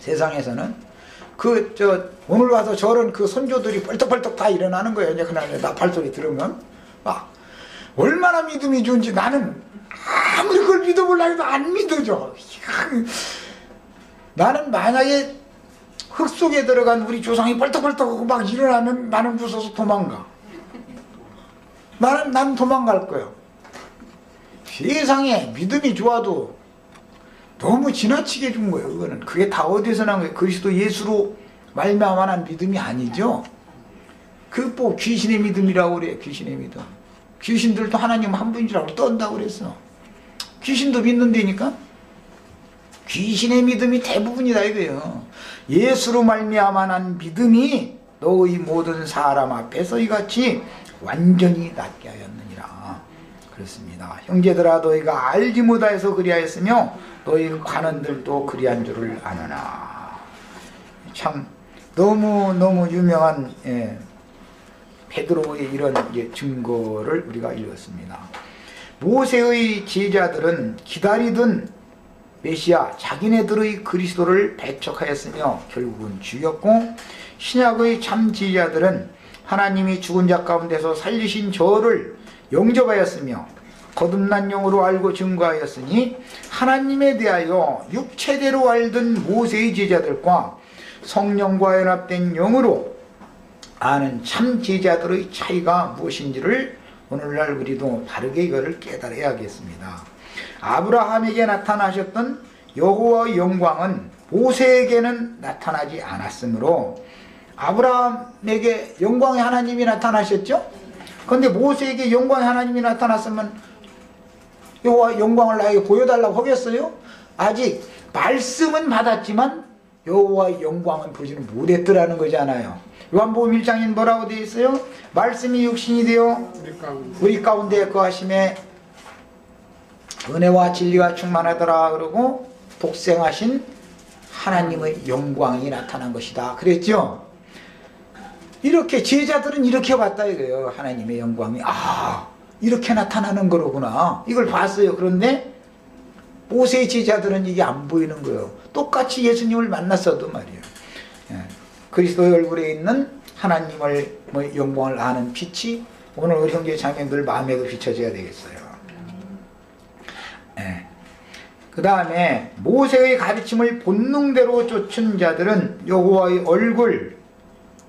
세상에서는 오늘 와서 저런 그 선조들이 벌떡벌떡 다 일어나는 거예요. 이제 그날 나팔소리 들으면 막 얼마나 믿음이 좋은지 나는 아무리 그걸 믿어보려 해도 안 믿어져. 나는 만약에 흙 속에 들어간 우리 조상이 벌떡벌떡하고 막 일어나면 나는 무서워서 도망가. 난 도망갈 거예요. 세상에 믿음이 좋아도 너무 지나치게 준 거예요. 그거는 그게 다 어디서 난 거예요? 그리스도 예수로 말미암아 난 믿음이 아니죠. 그 뭐 귀신의 믿음이라고 그래요. 귀신의 믿음. 귀신들도 하나님 한 분이라고 떤다고 그랬어. 귀신도 믿는다니까. 귀신의 믿음이 대부분이다 이거예요. 예수로 말미암아 난 믿음이 너희 모든 사람 앞에서 이같이 완전히 낫게 하였느니라. 그렇습니다. 형제들아 너희가 알지 못하여서 그리하였으며 너희 관원들도 그리한 줄을 아느나. 참 너무 유명한 베드로의 이런 증거를 우리가 읽었습니다. 모세의 제자들은 기다리던 메시아 자기네들의 그리스도를 배척하였으며 결국은 죽였고, 신약의 참 제자들은 하나님이 죽은 자 가운데서 살리신 저를 영접하였으며 거듭난 영으로 알고 증거하였으니 하나님에 대하여 육체대로 알던 모세의 제자들과 성령과 연합된 영으로 아는 참 제자들의 차이가 무엇인지를 오늘날 우리도 바르게 이거를 깨달아야겠습니다. 아브라함에게 나타나셨던 여호와의 영광은 모세에게는 나타나지 않았으므로, 아브라함에게 영광의 하나님이 나타나셨죠? 그런데 모세에게 영광의 하나님이 나타났으면 여호와의 영광을 나에게 보여달라고 하겠어요? 아직 말씀은 받았지만 여호와의 영광은 보지는 못했더라는 거잖아요. 요한복음 1장에 뭐라고 되어 있어요? 말씀이 육신이 되어 우리 가운데 거하심에 은혜와 진리가 충만하더라 그러고 복생하신 하나님의 영광이 나타난 것이다 그랬죠? 이렇게 제자들은 이렇게 봤다 이거예요. 하나님의 영광이 이렇게 나타나는 거로구나 이걸 봤어요. 그런데 모세의 제자들은 이게 안 보이는 거예요. 똑같이 예수님을 만났어도 말이에요. 그리스도의 얼굴에 있는 하나님의 영광을 아는 빛이 오늘 우리 형제 자매들 마음에도 비춰져야 되겠어요. 그 다음에 모세의 가르침을 본능대로 쫓은 자들은 여호와의 얼굴,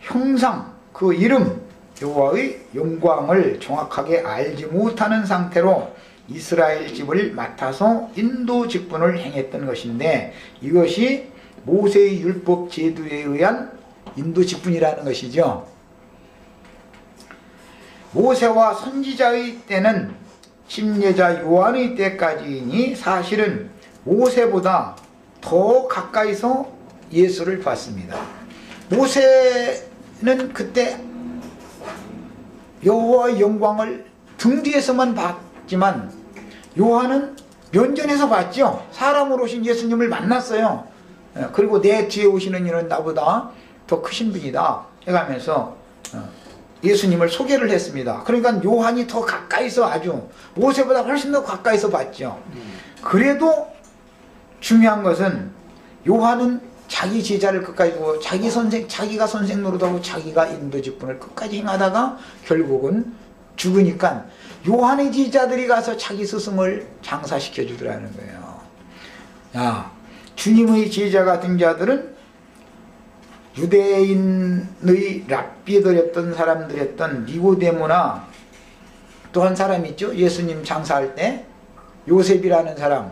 형상, 그 이름, 여호와의 영광을 정확하게 알지 못하는 상태로 이스라엘 집을 맡아서 인도 직분을 행했던 것인데, 이것이 모세의 율법 제도에 의한 인도 직분이라는 것이죠. 모세와 선지자의 때는 침례자 요한의 때까지이니 사실은 모세보다 더 가까이서 예수를 봤습니다. 모세는 그때 여호와의 영광을 등 뒤에서만 봤지만 요한은 면전에서 봤죠. 사람으로 오신 예수님을 만났어요. 그리고 내 뒤에 오시는 이는 나보다 더 크신 분이다 해가면서 예수님을 소개를 했습니다. 그러니까 요한이 더 가까이서, 아주 모세보다 훨씬 더 가까이서 봤죠. 그래도 중요한 것은 요한은 자기 제자를 끝까지 두고 자기가 선생 노릇하고 자기가 인도 직분을 끝까지 행하다가 결국은 죽으니까 요한의 제자들이 가서 자기 스승을 장사시켜 주더라는 거예요. 주님의 제자가 된 자들은 유대인의 랍비들이었던 사람들이었던 니고데모나, 또 한 사람 있죠. 예수님 장사할 때 요셉이라는 사람,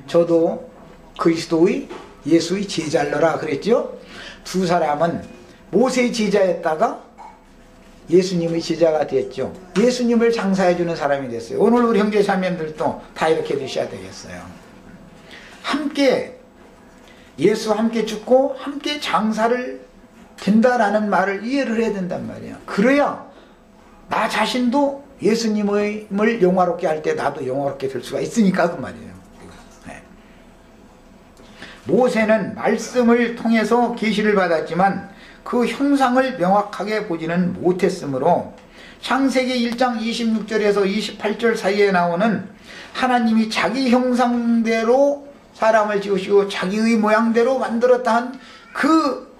저도 그리스도의 예수의 제자러라 그랬죠. 두 사람은 모세의 제자였다가 예수님의 제자가 됐죠. 예수님을 장사해주는 사람이 됐어요. 오늘 우리 형제 자매들도 다 이렇게 되셔야 되겠어요. 함께 예수와 함께 죽고 함께 장사를 된다라는 말을 이해를 해야 된단 말이에요. 그래야 나 자신도 예수님을 영화롭게 할 때 나도 영화롭게 될 수가 있으니까 그 말이에요. 모세는 말씀을 통해서 계시를 받았지만 그 형상을 명확하게 보지는 못했으므로 창세기 1장 26절에서 28절 사이에 나오는 하나님이 자기 형상대로 사람을 지으시고 자기의 모양대로 만들었다 한 그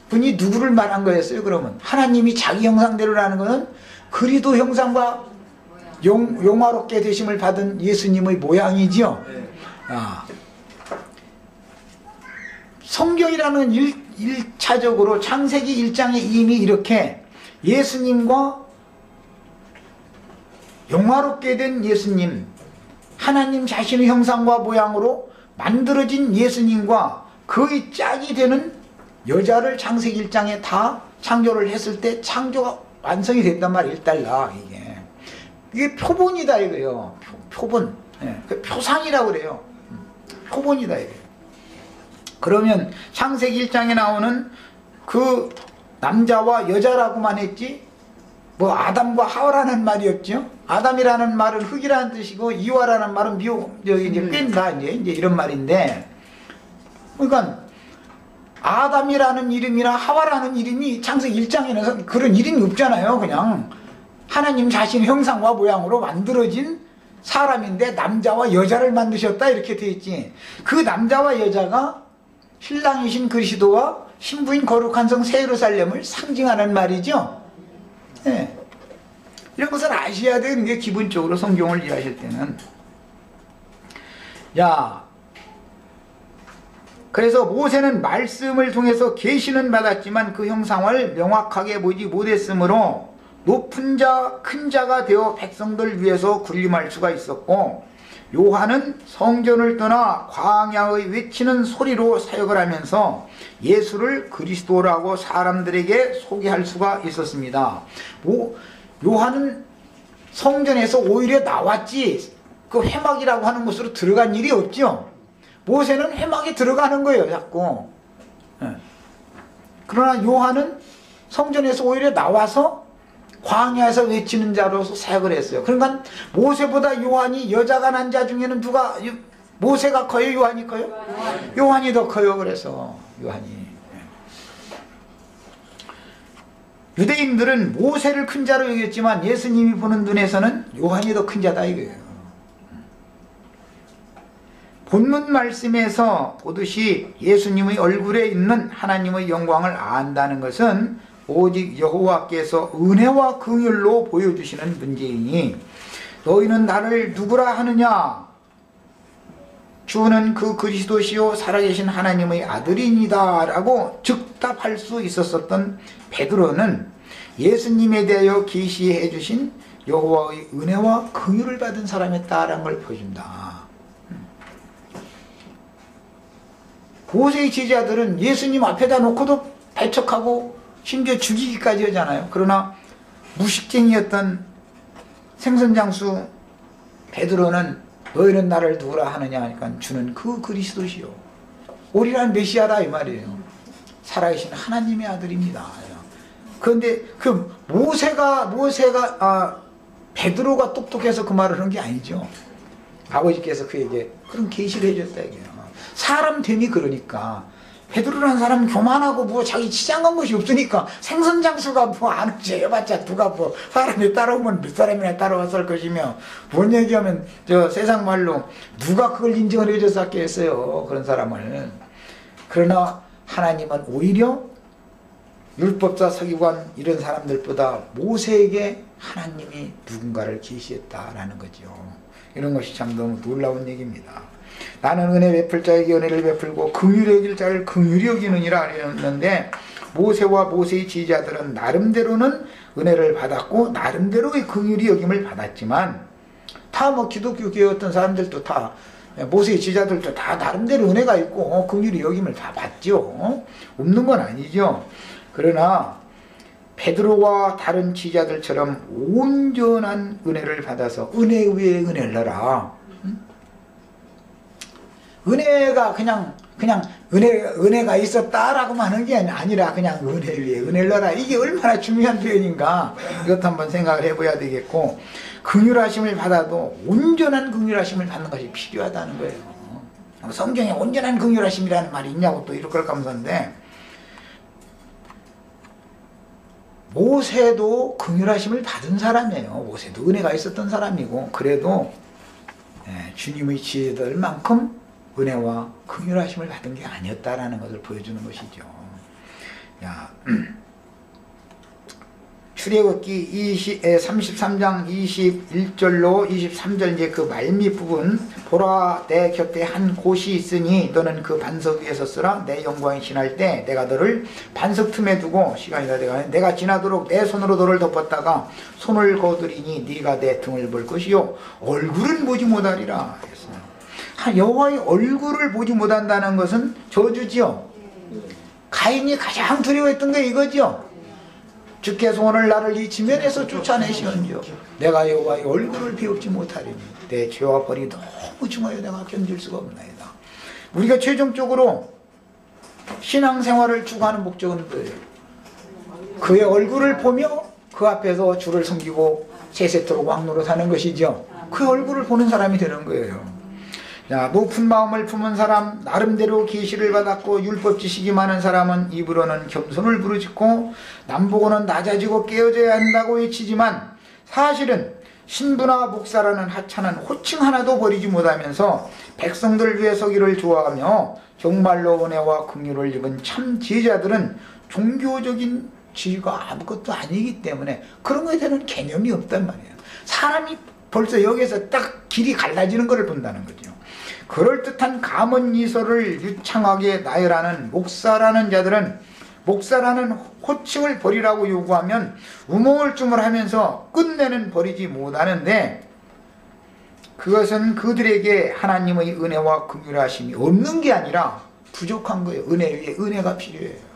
분이 누구를 말한 거였어요? 그러면 하나님이 자기 형상대로라는 것은 그리도 형상과 영화롭게 되심을 받은 예수님의 모양이지요. 성경이라는 일차적으로 창세기 1장에 이미 이렇게 예수님과 영화롭게 된 예수님, 하나님 자신의 형상과 모양으로 만들어진 예수님과 거의 짝이 되는 여자를 창세기 1장에 다 창조를 했을 때 창조가 완성이 됐단 말이에요. 1달러 이게 표본이다 이거예요. 표본, 표상이라고 그래요. 표본이다 이거예요. 그러면 창세기 1장에 나오는 그 남자와 여자라고만 했지 뭐 아담과 하와라는 말이 없죠. 아담이라는 말은 흙이라는 뜻이고 이와라는 말은 이제 뺀다 이제 이런 말인데, 그러니까 아담이라는 이름이나 하와라는 이름이 창세기 1장에는 그런 이름이 없잖아요. 그냥 하나님 자신의 형상과 모양으로 만들어진 사람인데 남자와 여자를 만드셨다 이렇게 되어 있지. 그 남자와 여자가 신랑이신 그리스도와 신부인 거룩한 성 새 예루살렘을 상징하는 말이죠. 네. 이런 것을 아셔야 되는 게 기본적으로 성경을 이해하실 때는. 자, 그래서 모세는 말씀을 통해서 계시는 받았지만 그 형상을 명확하게 보지 못했으므로 높은 자, 큰 자가 되어 백성들 위해서 군림할 수가 있었고, 요한은 성전을 떠나 광야의 외치는 소리로 사역을 하면서 예수를 그리스도라고 사람들에게 소개할 수가 있었습니다. 요한은 성전에서 오히려 나왔지 그 회막이라고 하는 곳으로 들어간 일이 없죠. 모세는 회막에 들어가는 거예요 자꾸. 그러나 요한은 성전에서 오히려 나와서 광야에서 외치는 자로서 사역을 했어요. 그러니까 모세보다 요한이 여자가 난 자 중에는 누가, 모세가 커요? 요한이 커요? 요한이 더 커요. 그래서 요한이. 유대인들은 모세를 큰 자로 여겼지만 예수님이 보는 눈에서는 요한이 더 큰 자다 이거예요. 본문 말씀에서 보듯이 예수님의 얼굴에 있는 하나님의 영광을 안다는 것은 오직 여호와께서 은혜와 긍휼로 보여주시는 문제이니, 너희는 나를 누구라 하느냐? 주는 그 그리스도시요 살아계신 하나님의 아들이니다 라고 즉답할 수 있었던 베드로는 예수님에 대하여 계시해 주신 여호와의 은혜와 긍휼을 받은 사람이었다라는 걸 보여준다. 모세의 제자들은 예수님 앞에다 놓고도 배척하고 심지어 죽이기까지 하잖아요. 그러나 무식쟁이였던 생선장수 베드로는 너희는 나를 누구라 하느냐 하니까 주는 그 그리스도시요 오리란 메시아다 이 말이에요. 살아계신 하나님의 아들입니다. 그런데 그 모세가 베드로가 똑똑해서 그 말을 한 게 아니죠. 아버지께서 그에게 그런 계시를 해줬다 이게요. 사람 됨이 그러니까 베드로라는 사람은 교만하고 뭐 자기 치장한 것이 없으니까 생선장수가 뭐 안 죄봤자 누가 뭐 사람이 따라오면 몇 사람이나 따라왔을 것이며, 뭔 얘기하면 저 세상 말로 누가 그걸 인정을 해줬었겠어요 그런 사람을. 그러나 하나님은 오히려 율법사 서기관 이런 사람들보다 모세에게 하나님이 누군가를 계시했다라는 거죠. 이런 것이 참 너무 놀라운 얘기입니다. 나는 은혜 베풀 자에게 은혜를 베풀고 긍휼히 여길 자를 긍휼히 여기느니라 하였는데, 모세와 모세의 지휘자들은 나름대로는 은혜를 받았고 나름대로의 긍휼히 여김을 받았지만, 다 뭐 기독교계였던 사람들도 다, 모세의 지휘자들도 다 나름대로 은혜가 있고 긍휼히 여김을 다 받죠. 없는 건 아니죠. 그러나 베드로와 다른 지휘자들처럼 온전한 은혜를 받아서 은혜 위에 은혜를 넣어라. 은혜가 그냥 은혜가 있었다라고만 하는 게 아니라 그냥 은혜 위에 은혜를 넣어라. 이게 얼마나 중요한 표현인가, 이것도 한번 생각을 해봐야 되겠고, 긍휼하심을 받아도 온전한 긍휼하심을 받는 것이 필요하다는 거예요. 성경에 온전한 긍휼하심이라는 말이 있냐고 또 이럴 걸 감사한데, 모세도 긍휼하심을 받은 사람이에요. 모세도 은혜가 있었던 사람이고, 그래도 주님의 지혜들만큼 은혜와 긍휼하심을 받은 게 아니었다라는 것을 보여주는 것이죠. 야, 출애굽기 33장 21절로 23절 이제 그 말미 부분, 보라 내 곁에 한 곳이 있으니 너는 그 반석 위에 섰으라. 내 영광이 지날 때 내가 너를 반석 틈에 두고 시간이 다 돼가네. 내가 지나도록 내 손으로 너를 덮었다가 손을 거두리니 네가 내 등을 볼 것이요 얼굴은 보지 못하리라 했어요. 여호와의 얼굴을 보지 못한다는 것은 저주지요. 가인이 가장 두려워했던 게 이거죠. 주께서 오늘 나를 이 지면에서 쫓아내시는지요 내가 여호와의 얼굴을 배우지 못하리니 내 죄와 벌이 너무 중하여 내가 견딜 수가 없나이다. 우리가 최종적으로 신앙생활을 추구하는 목적은 뭐예요? 그의 얼굴을 보며 그 앞에서 주를 섬기고 세세토록 왕노로 사는 것이죠. 그 얼굴을 보는 사람이 되는 거예요. 자, 높은 마음을 품은 사람, 나름대로 계시를 받았고 율법 지식이 많은 사람은 입으로는 겸손을 부르짖고 남보고는 낮아지고 깨어져야 한다고 외치지만 사실은 신부나 목사라는 하찮은 호칭 하나도 버리지 못하면서 백성들 위해 서기를 좋아하며 정말로 은혜와 긍휼을 입은 참 제자들은 종교적인 지위가 아무것도 아니기 때문에 그런 것에 대한 개념이 없단 말이에요. 사람이 벌써 여기서 딱 길이 갈라지는 것을 본다는 거죠. 그럴듯한 가문이설을 유창하게 나열하는 목사라는 자들은 목사라는 호칭을 버리라고 요구하면 우물쭈물하면서 끝내는 버리지 못하는데 그것은 그들에게 하나님의 은혜와 긍휼하심이 없는 게 아니라 부족한 거예요. 은혜 위에 은혜가 필요해요.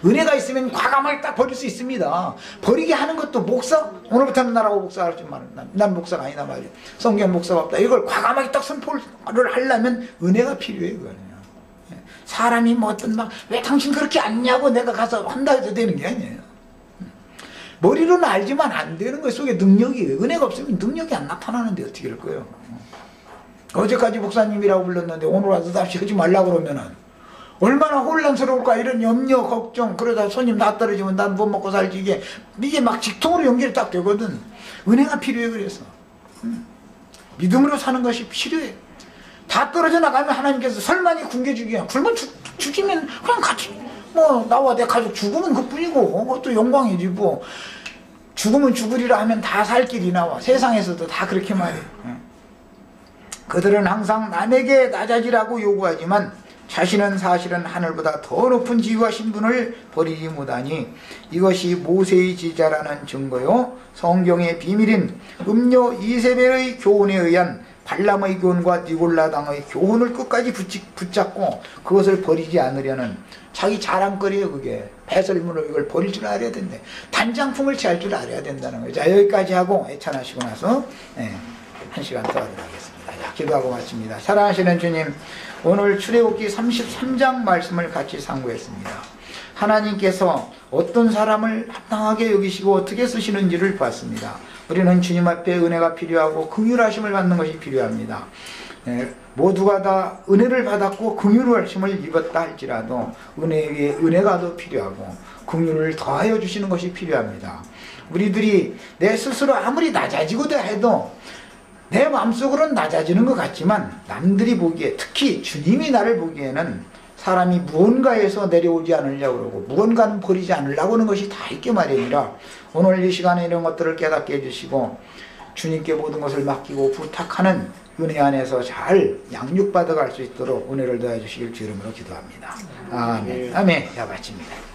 은혜가 있으면 과감하게 딱 버릴 수 있습니다. 버리게 하는 것도 목사? 오늘부터는 나라고 목사할 줄 말한다. 난 목사가 아니다 말이야. 성경 목사가 없다. 이걸 과감하게 딱 선포를 하려면 은혜가 필요해요. 그거는요. 사람이 뭐 어떤 막 왜 당신 그렇게 안냐고 내가 가서 한다 해도 되는 게 아니에요. 머리로는 알지만 안 되는 거 속에 능력이에요. 은혜가 없으면 능력이 안 나타나는데 어떻게 할 거예요. 어제까지 목사님이라고 불렀는데 오늘 와서 답시 하지 말라고 그러면은 얼마나 혼란스러울까. 이런 염려 걱정 그러다 손님 나 떨어지면 난 못 먹고 살지. 이게 막 직통으로 연결이 딱 되거든. 은혜가 필요해. 그래서 믿음으로 사는 것이 필요해. 다 떨어져 나가면 하나님께서 설마니 굶겨 주기야. 굶어 죽이면 그냥 같이 뭐 나와 내 가족 죽으면 그뿐이고 그것도 영광이지. 뭐 죽으면 죽으리라 하면 다 살 길이 나와. 세상에서도 다 그렇게 말해. 그들은 항상 남에게 낮아지라고 요구하지만 자신은 사실은 하늘보다 더 높은 지위와 신분을 버리지 못하니 이것이 모세의 지자라는 증거요 성경의 비밀인 음료 이세벨의 교훈에 의한 발람의 교훈과 니골라당의 교훈을 끝까지 붙잡고 그것을 버리지 않으려는 자기 자랑거리예요. 그게 배설물로 이걸 버릴 줄 알아야 된대. 단장품을 취할 줄 알아야 된다는 거예요. 자, 여기까지 하고 애찬하시고 나서 1시간 더 하도록 하겠습니다. 자, 기도하고 마칩니다. 사랑하시는 주님, 오늘 출애굽기 33장 말씀을 같이 상고했습니다. 하나님께서 어떤 사람을 합당하게 여기시고 어떻게 쓰시는지를 봤습니다. 우리는 주님 앞에 은혜가 필요하고 긍휼하심을 받는 것이 필요합니다. 모두가 다 은혜를 받았고 긍휼하심을 입었다 할지라도 은혜 위에 은혜가 더 필요하고 긍휼을 더하여 주시는 것이 필요합니다. 우리들이 내 스스로 아무리 낮아지고자 해도 내 마음속으로는 낮아지는 것 같지만 남들이 보기에, 특히 주님이 나를 보기에는 사람이 무언가에서 내려오지 않으려고 그러고 무언가는 버리지 않으려고 하는 것이 다 있게 마련이라 오늘 이 시간에 이런 것들을 깨닫게 해주시고 주님께 모든 것을 맡기고 부탁하는 은혜 안에서 잘 양육받아 갈 수 있도록 은혜를 더해 주시길 주 이름으로 기도합니다. 아멘. 아멘. 자, 마칩니다.